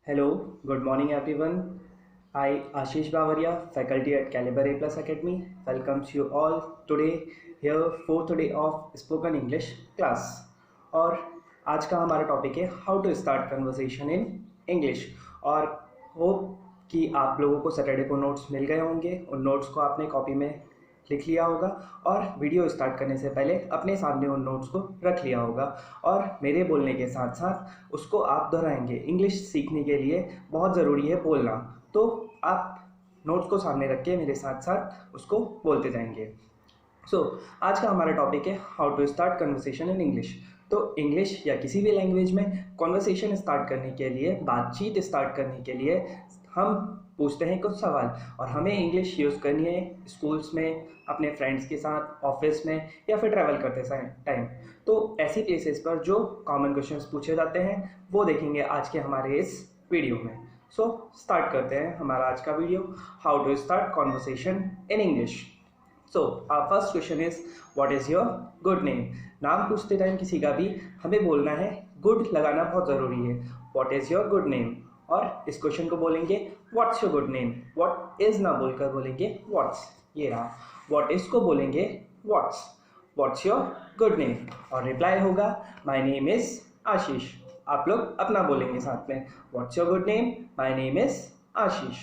Hello, good morning everyone. I, Ashish Bavaria, faculty at Caliber A Plus Academy, welcomes you all today here fourth day of spoken English class. और आज का हमारा topic है how to start conversation in English. और hope कि आप लोगों को सैटरडे को नोट्स मिल गए होंगे। उन नोट्स को आपने कॉपी में लिख लिया होगा और वीडियो स्टार्ट करने से पहले अपने सामने उन नोट्स को रख लिया होगा और मेरे बोलने के साथ साथ उसको आप दोहराएंगे। इंग्लिश सीखने के लिए बहुत ज़रूरी है बोलना, तो आप नोट्स को सामने रख के मेरे साथ साथ उसको बोलते जाएंगे। आज का हमारा टॉपिक है how to start conversation in English. तो इंग्लिश या किसी भी लैंग्वेज में कॉन्वर्सेशन स्टार्ट करने के लिए, बातचीत स्टार्ट करने के लिए हम पूछते हैं कुछ सवाल। और हमें इंग्लिश यूज़ करनी है स्कूल्स में, अपने फ्रेंड्स के साथ, ऑफिस में या फिर ट्रैवल करते टाइम। तो ऐसी प्लेसेस पर जो कॉमन क्वेश्चंस पूछे जाते हैं वो देखेंगे आज के हमारे इस वीडियो में। स्टार्ट करते हैं हमारा आज का video, how to start conversation in English. Our first question is what is your good name. नाम पूछते टाइम किसी का भी हमें बोलना है, गुड लगाना बहुत ज़रूरी है। What is your good name. और इस क्वेश्चन को बोलेंगे what's your good name. What is ना बोलकर बोलेंगे व्हाट्स, ये रहा। व्हाट इज़ को बोलेंगे व्हाट्स योर गुड नेम। और रिप्लाई होगा माई नेम इज़ आशीष। आप लोग अपना बोलेंगे साथ में, what's your good name, my name is Ashish.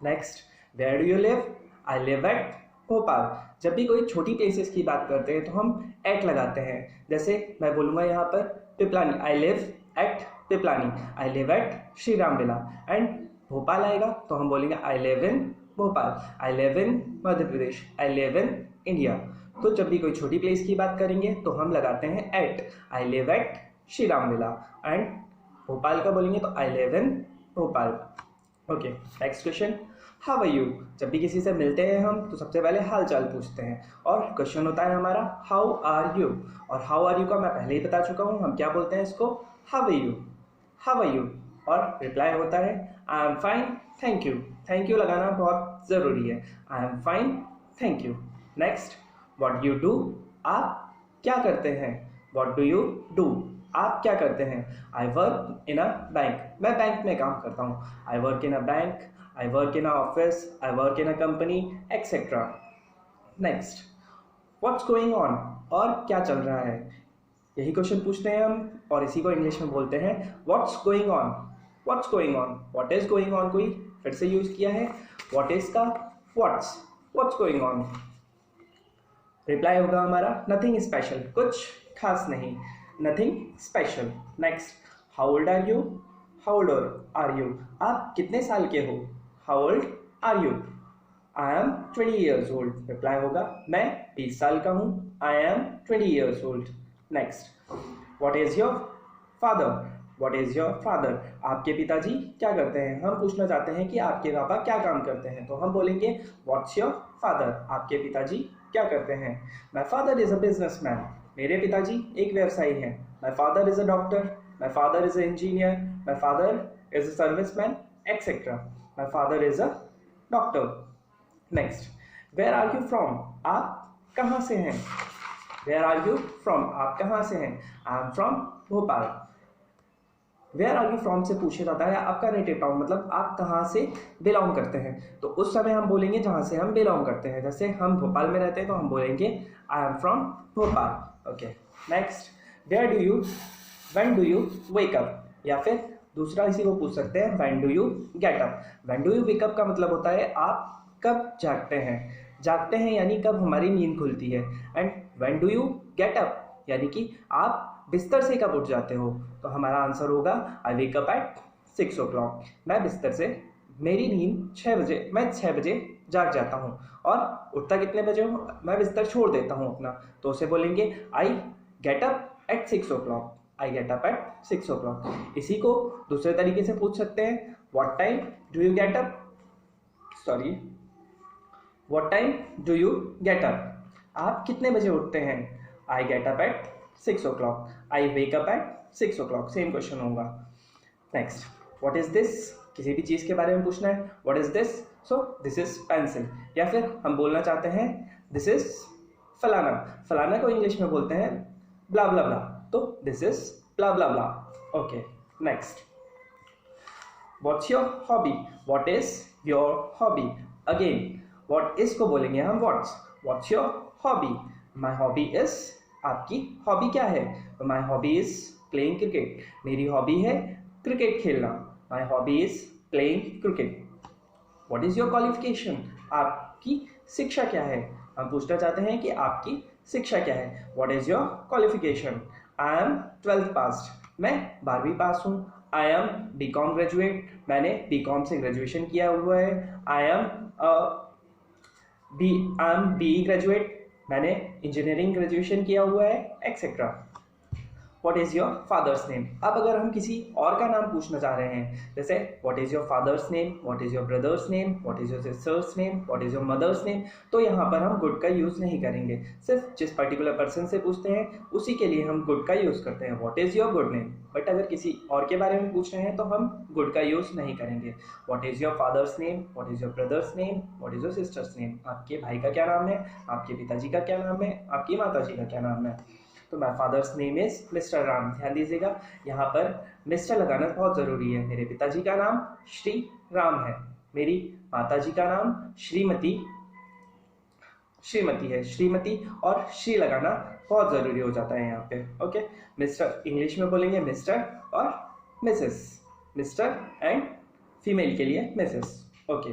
Next, where do you live. I live at Bhopal. जब भी कोई छोटी प्लेसेस की बात करते हैं तो हम एट लगाते हैं। जैसे मैं बोलूँगा यहाँ पर पिपलानी, आई live eight Piplani, I live at Shri Ram villa. And Bhopal आएगा तो हम बोलेंगे आई live in Bhopal, I live in Madhya Pradesh, I live in India. तो जब भी कोई छोटी प्लेस की बात करेंगे तो हम लगाते हैं at, I live at Shri Ram villa. And Bhopal का बोलेंगे तो I live in Bhopal. Okay, next question, how are you. जब भी किसी से मिलते हैं हम तो सबसे पहले हाल चाल पूछते हैं और क्वेश्चन होता है हमारा हाउ आर यू। और हाउ आर यू का मैं पहले ही बता चुका हूँ, हम क्या बोलते हैं इसको, how are you, how are you. और रिप्लाई होता है I am fine thank you. Thank you लगाना बहुत ज़रूरी है, I am fine thank you. Next, what you do. आप क्या करते हैं, व्हाट डू यू डू। आप क्या करते हैं। I work in a bank. मैं बैंक में काम करता हूँ, I work in a bank, I work in a office, I work in a company, etcetera. Next, what's going on. और क्या चल रहा है, यही क्वेश्चन पूछते हैं हम और इसी को इंग्लिश में बोलते हैं what's going on. What's going on, what is going on कोई फिर से यूज किया है, व्हाट इज का व्हाट्स गोइंग ऑन। रिप्लाई होगा हमारा नथिंग स्पेशल, कुछ खास नहीं, nothing special. Next, how old are you, how old are you. आप कितने साल के हो, how old are you. I am 20 years old। Reply होगा मैं 20 साल का हूँ, I am 20 years old। Next, what is your father, what is your father. आपके पिताजी क्या करते हैं। हम पूछना चाहते हैं कि आपके पापा क्या काम करते हैं तो हम बोलेंगे व्हाट्स योर फादर। आपके पिताजी क्या करते हैं। My father is a businessman. मेरे पिताजी एक व्यवसायी हैं। My father is a doctor, my father is a engineer, my father is a serviceman, etcetera. My father is a doctor. Next, where are you from. आप कहाँ से हैं, where are you from. आप कहाँ से हैं, I am from Bhopal. Where are you from से पूछा जाता है आपका नेटिव टाउन, मतलब आप कहाँ से बिलोंग करते हैं। तो उस समय हम बोलेंगे जहाँ से हम बिलोंग करते हैं। जैसे हम भोपाल में रहते हैं तो हम बोलेंगे I am from Bhopal. Okay, next, where do you, when do you wake up. या फिर दूसरा इसी को पूछ सकते हैं when do you get up. When do you wake up का मतलब होता है आप कब जागते हैं। जागते हैं यानी कब हमारी नींद खुलती है। And when do you get up यानी कि आप बिस्तर से कब उठ जाते हो। तो हमारा आंसर होगा आई वेक अप एट 6 o'clock। मैं बिस्तर से, मेरी नींद 6 बजे, मैं 6 बजे जाग जाता हूँ। और उठता कितने बजे हूँ, मैं बिस्तर छोड़ देता हूँ अपना, तो उसे बोलेंगे आई get up at 6 o'clock, I get up at 6 o'clock। इसी को दूसरे तरीके से पूछ सकते हैं what time do you get up, sorry what time do you get up. आप कितने बजे उठते हैं, I get up at 6 o'clock, I wake up at 6 o'clock। Same question होगा। Next, what is this. किसी भी चीज़ के बारे में पूछना है, what is this, so this is pencil. या फिर हम बोलना चाहते हैं दिस इज फलाना। फलाना को इंग्लिश में बोलते हैं ब्ला ब्ला ब्ला, तो this is blah blah blah. Okay, next, what's your hobby, what is your hobby. Again what is को बोलेंगे हम what's your hobby. My hobby is, आपकी हॉबी क्या है, तो my hobby is playing cricket, मेरी हॉबी है क्रिकेट खेलना। My hobby is playing cricket. What is your qualification, आपकी शिक्षा क्या है, हम पूछना चाहते हैं कि आपकी शिक्षा क्या है। What is your qualification, I am 12th पास, मैं 12वीं पास हूँ। आई एम बीकॉम ग्रेजुएट, मैंने बीकॉम से ग्रेजुएशन किया हुआ है। आई एम BE ग्रेजुएट, मैंने इंजीनियरिंग ग्रेजुएशन किया हुआ है, etcetera. What is your father's name, अब अगर हम किसी और का नाम पूछना चाह रहे हैं, जैसे what is your father's name, what is your brother's name, what is your sister's name, what is your mother's name, तो यहाँ पर हम गुड का यूज़ नहीं करेंगे। सिर्फ जिस पर्टिकुलर पर्सन से पूछते हैं उसी के लिए हम गुड का यूज़ करते हैं, what is your good name. But अगर किसी और के बारे में पूछ रहे हैं तो हम गुड का यूज़ नहीं करेंगे। What is your father's name, what is your brother's name, what is your sister's name, आपके भाई का क्या नाम है, आपके पिताजी का क्या नाम है, आपकी माताजी का क्या नाम है। तो my father's name is mister Ram, ध्यान दीजिएगा यहाँ पर मिस्टर लगाना बहुत ज़रूरी है। मेरे पिताजी का नाम श्री राम है, मेरी माताजी का नाम श्रीमती है, श्रीमती और श्री लगाना बहुत ज़रूरी हो जाता है यहाँ पे। ओके, मिस्टर इंग्लिश में बोलेंगे मिस्टर और मिसेस, मिस्टर एंड फीमेल के लिए Mrs. Okay,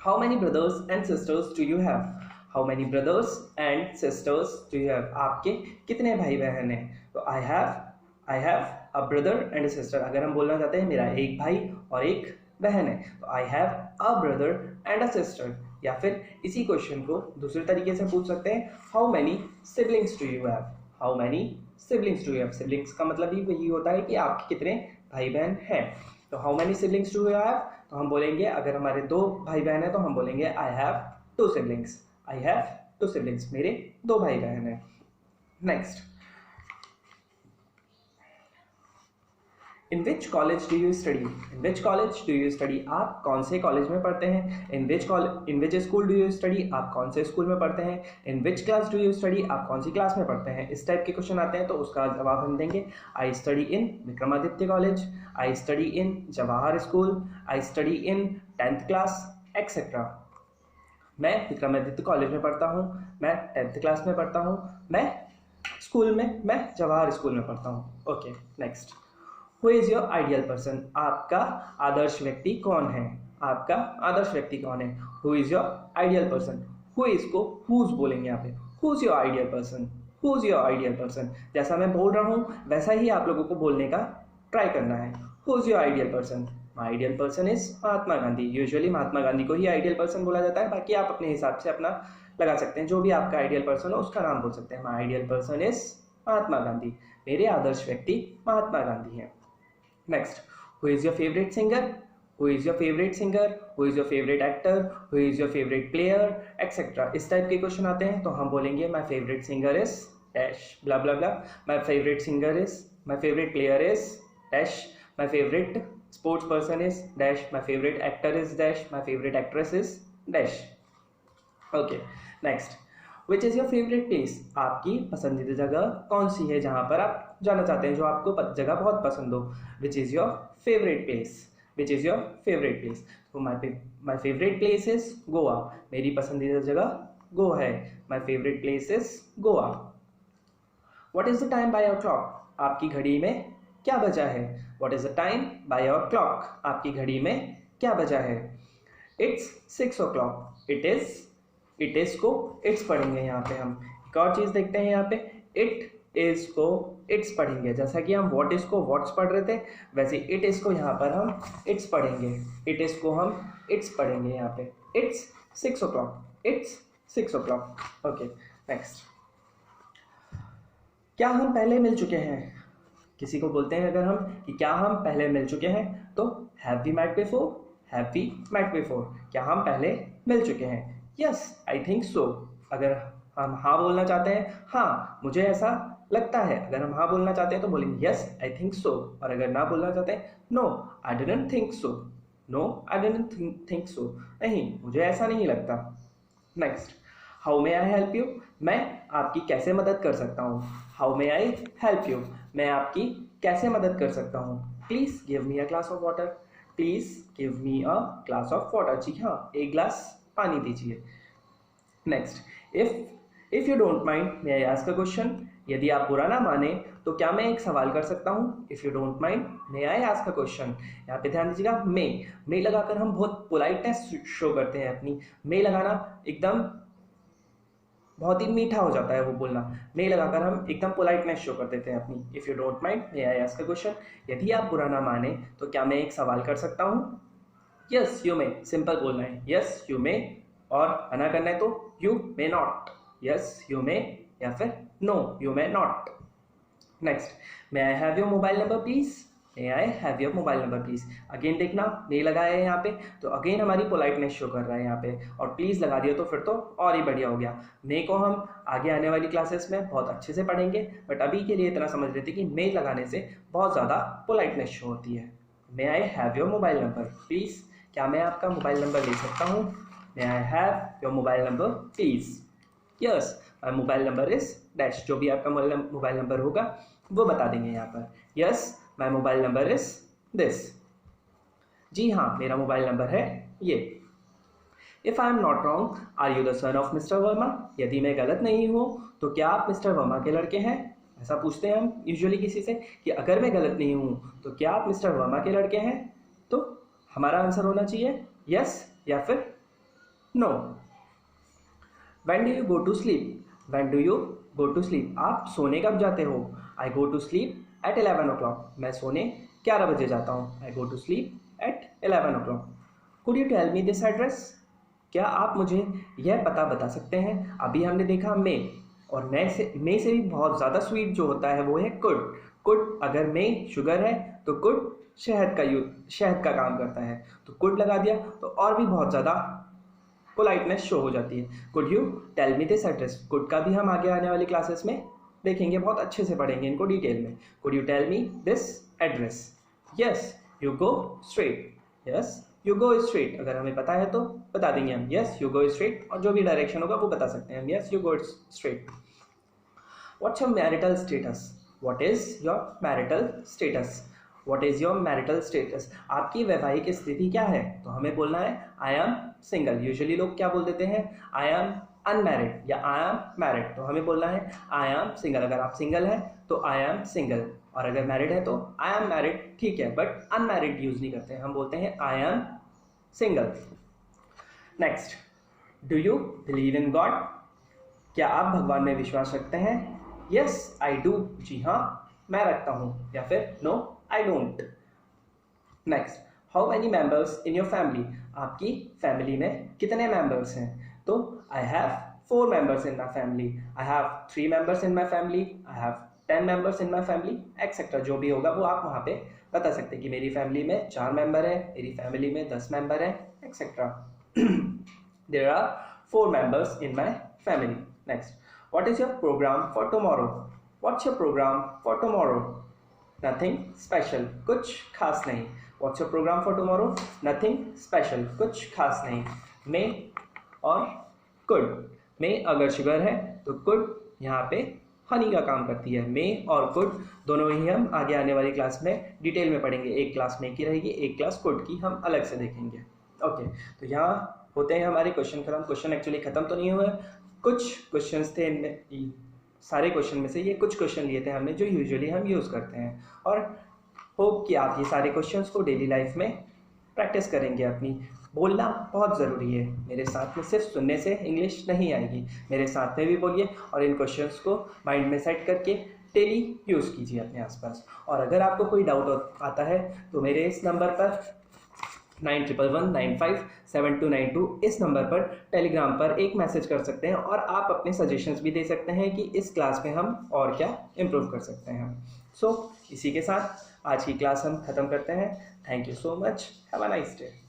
how many brothers and sisters do you have, how many brothers and sisters do you have, आपके कितने भाई बहन हैं। तो I have a brother and a sister, अगर हम बोलना चाहते हैं मेरा एक भाई और एक बहन है, तो I have a brother and a sister. या फिर इसी क्वेश्चन को दूसरे तरीके से पूछ सकते हैं, how many siblings do you have, how many siblings do you have. Siblings का मतलब ही वही होता है कि आपके कितने भाई बहन हैं। तो how many siblings do you have, तो हम बोलेंगे अगर हमारे 2 भाई बहन हैं तो हम बोलेंगे I have 2 siblings, I have 2 siblings, मेरे 2 भाई बहन हैं। Next, in which college do you study, in which college do you study, आप कौन से कॉलेज में पढ़ते हैं। In which school do you study, आप कौन से स्कूल में पढ़ते हैं। In which class do you study, आप कौन सी क्लास में पढ़ते हैं। इस टाइप के क्वेश्चन आते हैं तो उसका जवाब हम देंगे I study in Vikramaditya college, I study in Jawahar school, I study in 10th class, etcetera. मैं विक्रमादित्य कॉलेज में पढ़ता हूँ, मैं 10th क्लास में पढ़ता हूँ, मैं स्कूल में, मैं जवाहर स्कूल में पढ़ता हूँ। Okay, next, who is your ideal person, आपका आदर्श व्यक्ति कौन है, आपका आदर्श व्यक्ति कौन है। Who is your ideal person, who is को हुज बोलेंगे यहाँ पे, who is your ideal person, who is your ideal person. जैसा मैं बोल रहा हूँ वैसा ही आप लोगों को बोलने का ट्राई करना है। Who is your ideal person, my ideal person is Mahatma Gandhi. Usually Mahatma Gandhi को ही आइडियल पर्सन बोला जाता है, बाकी आप अपने हिसाब से अपना लगा सकते हैं, जो भी आपका आइडियल पर्सन हो उसका नाम बोल सकते हैं। माई ideal person is Mahatma Gandhi, मेरे आदर्श व्यक्ति महात्मा गांधी हैं। Next, who is your favourite singer, who is your favourite singer, who is your favourite actor, who is your favourite player, etcetera. इस टाइप के क्वेश्चन आते हैं तो हम बोलेंगे my favourite singer is dash blah blah blah, my favourite singer is, my favourite player is dash, my favourite sports person is dash, my favorite actor is dash, my favorite actress is dash. Okay, next, which is your favorite place, आपकी पसंदीदा जगह कौन सी है जहाँ पर आप जाना चाहते हैं, जो आपको जगह बहुत पसंद हो। which is your favorite place, which is your favorite place, तो my favorite place is Goa, मेरी पसंदीदा जगह गोवा है, my favorite place is Goa. what is the time by your clock, आपकी घड़ी में क्या बजा है। What is the time by your clock, आपकी घड़ी में क्या बजा है। It's 6 o'clock, it is को it's पढ़ेंगे यहाँ पे। हम एक और चीज़ देखते हैं यहाँ पे, it is को it's पढ़ेंगे, जैसा कि हम what is को what's पढ़ रहे थे वैसे it is को यहाँ पर हम it's पढ़ेंगे, it is को हम it's पढ़ेंगे यहाँ पे। It's 6 o'clock, it's 6 o'clock। Okay, next, क्या हम पहले मिल चुके हैं, किसी को बोलते हैं अगर हम कि क्या हम पहले मिल चुके हैं तो have we met before, have we met before, क्या हम पहले मिल चुके हैं। यस आई थिंक सो, अगर हम हाँ बोलना चाहते हैं हाँ मुझे ऐसा लगता है, अगर हम हाँ बोलना चाहते हैं तो बोलेंगे यस आई थिंक सो, और अगर ना बोलना चाहते हैं no I didn't think so, no I didn't think so, नहीं मुझे ऐसा नहीं लगता। Next, how may I help you, मैं आपकी कैसे मदद कर सकता हूँ। How may I help you, मैं आपकी कैसे मदद कर सकता हूँ। Please give me a glass of water, please give me a glass of water, जी हाँ, एक ग्लास पानी दीजिए। Next, if you don't mind may I ask a question, यदि आप बुरा ना माने तो क्या मैं एक सवाल कर सकता हूँ। If you don't mind may I ask a question, यहाँ पे ध्यान दीजिएगा, मे लगाकर हम बहुत पोलाइटनेस शो करते हैं अपनी। मे लगाना एकदम बहुत ही मीठा हो जाता है वो बोलना। मे लगाकर हम एकदम पोलाइटनेस शो कर देते हैं अपनी। If you don't mind may I ask a question, यदि आप बुरा ना माने तो क्या मैं एक सवाल कर सकता हूँ। यस यू मे, सिंपल बोलना है, यस यू मे, और मना करना है तो you may not, yes you may, या फिर no you may not. Next, may I have your mobile number please, may I have your mobile number please. Again देखना, मे लगाया है यहाँ पे तो अगेन हमारी पोलाइटनेस शो कर रहा है यहाँ पे, और प्लीज लगा दिया तो फिर तो और ही बढ़िया हो गया। मे को हम आगे आने वाली क्लासेस में बहुत अच्छे से पढ़ेंगे, बट अभी के लिए इतना समझ लेते कि मे लगाने से बहुत ज़्यादा पोलाइटनेस शो होती है। May I have your mobile number please, क्या मैं आपका मोबाइल नंबर ले सकता हूँ। May I have your mobile number please, yes my mobile number is dash, जो भी आपका मोबाइल नंबर होगा वो बता देंगे यहाँ पर। Yes my mobile number is this, जी हाँ मेरा मोबाइल नंबर है ये। If I am not wrong are you the son of mister Verma, यदि मैं गलत नहीं हूँ तो क्या आप मिस्टर वर्मा के लड़के हैं। ऐसा पूछते हैं हम यूजुअली किसी से कि अगर मैं गलत नहीं हूँ तो क्या आप मिस्टर वर्मा के लड़के हैं, तो हमारा आंसर होना चाहिए यस या फिर no. When do you go to sleep? When do you go to sleep? आप सोने कब जाते हो। I go to sleep at 11 o'clock. मैं सोने 11 बजे जाता हूँ। I go to sleep at 11 o'clock. Could you tell me this address? क्या आप मुझे यह पता बता सकते हैं। अभी हमने देखा मे, और मे से भी बहुत ज़्यादा स्वीट जो होता है वो है कुड। कुड, अगर मे शुगर है तो कुड शहद का काम करता है, तो कुड लगा दिया तो और भी बहुत ज़्यादा पोलाइटनेस शो हो जाती है। Could you tell me this address, could का भी हम आगे आने वाली क्लासेस में देखेंगे, बहुत अच्छे से पढ़ेंगे इनको डिटेल में। Could you tell me this address, yes you go straight, yes you go straight, अगर हमें पता है तो बता देंगे हम यस यू गो स्ट्रेट, और जो भी डायरेक्शन होगा वो बता सकते हैं हम yes you go straight. What's your marital status, what is your marital status, what is your marital status, आपकी वैवाहिक स्थिति क्या है, तो हमें बोलना है आई एम सिंगल। यूजुअली लोग क्या बोल देते हैं आई एम अनमैरिड या आई एम मैरिड, तो हमें बोलना है आई एम सिंगल। अगर आप सिंगल हैं तो आई एम सिंगल, और अगर मैरिड है तो आई एम मैरिड, ठीक है, बट अनमैरिड यूज नहीं करते हैं, हम बोलते हैं I am single. Next, do you believe in God, क्या आप भगवान में विश्वास रखते हैं। यस आई डू, जी हाँ मैं रखता हूँ, या फिर no I don't. Next, how many members in your family, आपकी फैमिली में कितने मेंबर्स हैं, तो I have 4 members in my family, I have 3 members in my family, I have 10 members in my family, etcetera, जो भी होगा वो आप वहाँ पे बता सकते हैं कि मेरी फैमिली में 4 मेंबर है, मेरी फैमिली में 10 मेंबर है, etcetera. There are 4 members in my family. Next, what is your program for tomorrow? What's your program for tomorrow? Nothing special, कुछ खास नहीं। What's your program for tomorrow? Nothing special, कुछ खास नहीं। May और could, May अगर sugar है तो could यहाँ पे हनी का काम करती है। May और could दोनों ही हम आगे आने वाली क्लास में डिटेल में पढ़ेंगे, एक क्लास May की रहेगी, एक क्लास could की हम अलग से देखेंगे। ओके, तो यहाँ होते हैं हमारे क्वेश्चन खत्म। क्वेश्चन एक्चुअली खत्म तो नहीं हुआ, कुछ क्वेश्चंस थे इनमें, सारे क्वेश्चन में से ये कुछ क्वेश्चन लिए थे हमने जो यूजुअली हम यूज़ करते हैं, और होप कि आप ये सारे क्वेश्चंस को डेली लाइफ में प्रैक्टिस करेंगे। अपनी बोलना बहुत ज़रूरी है, मेरे साथ में सिर्फ सुनने से इंग्लिश नहीं आएगी, मेरे साथ में भी बोलिए और इन क्वेश्चंस को माइंड में सेट करके डेली यूज़ कीजिए अपने आसपास। और अगर आपको कोई डाउट आता है तो मेरे इस नंबर पर 9111957292 इस नंबर पर टेलीग्राम पर एक मैसेज कर सकते हैं, और आप अपने सजेशंस भी दे सकते हैं कि इस क्लास में हम और क्या इम्प्रूव कर सकते हैं। सो इसी के साथ आज की क्लास हम ख़त्म करते हैं। Thank you so much, have a nice day.